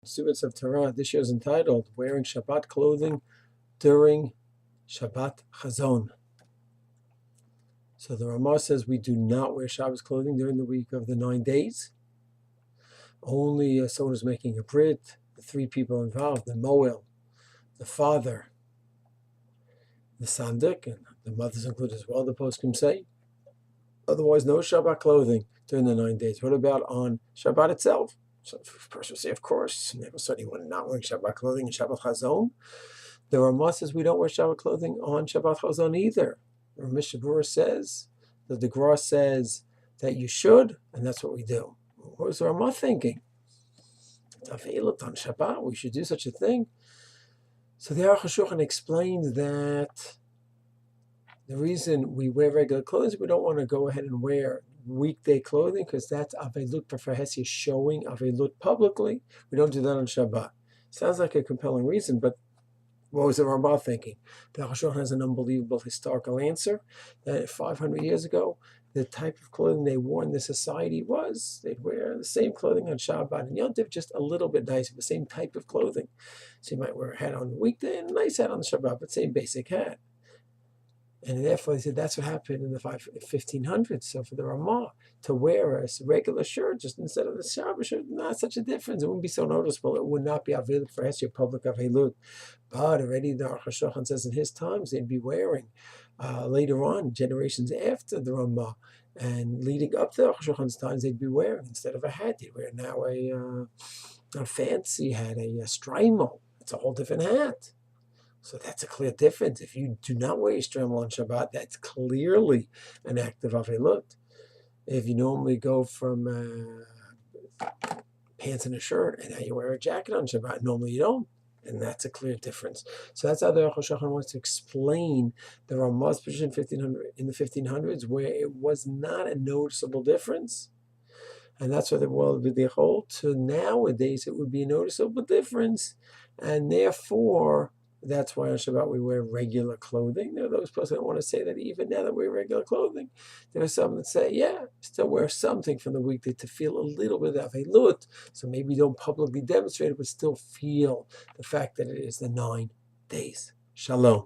Students of Torah, this year is entitled Wearing Shabbat Clothing During Shabbat Chazon. So the Ramah says we do not wear Shabbos clothing during the week of the 9 days. Only someone who's making a brit, the 3 people involved, the Moel, the father, the Sandik, and the mothers included as well, the poskim say. Otherwise, no Shabbat clothing during the 9 days. What about on Shabbat itself? So the person will say, of course, never saw anyone not wearing Shabbat clothing in Shabbat Chazon. The Ramah says we don't wear Shabbat clothing on Shabbat Chazon either. The Mishabura says, the Gra says that you should, and that's what we do. What was the Ramah thinking? On Shabbat, we should do such a thing. So the Aruch HaShulchan explains that the reason we wear regular clothes, we don't want to go ahead and wear weekday clothing because that's Avelut Perfahesia, showing Avelut publicly. We don't do that on Shabbat. Sounds like a compelling reason, but what was the Ramah thinking? The Aruch HaShulchan has an unbelievable historical answer that 500 years ago, the type of clothing they wore in the society was they'd wear the same clothing on Shabbat and Yom Tov, just a little bit nicer, the same type of clothing. So you might wear a hat on the weekday and a nice hat on the Shabbat, but same basic hat. And therefore, they said that's what happened in the 1500s. So for the Ramah to wear a regular shirt just instead of the Shabbat shirt, not such a difference. It wouldn't be so noticeable. It would not be Avelut for Hesya, public Avelut. But already the Aruch HaShulchan says in his times they'd be wearing later on, generations after the Ramah, and leading up to the Aruch HaShulchan's times, they'd be wearing, instead of a hat, they'd wear now a fancy hat, a strymel. It's a whole different hat. So that's a clear difference. If you do not wear a strymel on Shabbat, that's clearly an act of Avelut. If you normally go from pants and a shirt, and now you wear a jacket on Shabbat, normally you don't, and that's a clear difference. So that's how the Aruch HaShulchan wants to explain the Ramah's position in the 1500s, where it was not a noticeable difference. And that's why the world would hold to nowadays, it would be a noticeable difference, and therefore that's why on Shabbat we wear regular clothing. There are those people that want to say that even now that we wear regular clothing, there are some that say, yeah, still wear something from the weekday to feel a little bit of a lut. So maybe don't publicly demonstrate it, but still feel the fact that it is the 9 days. Shalom.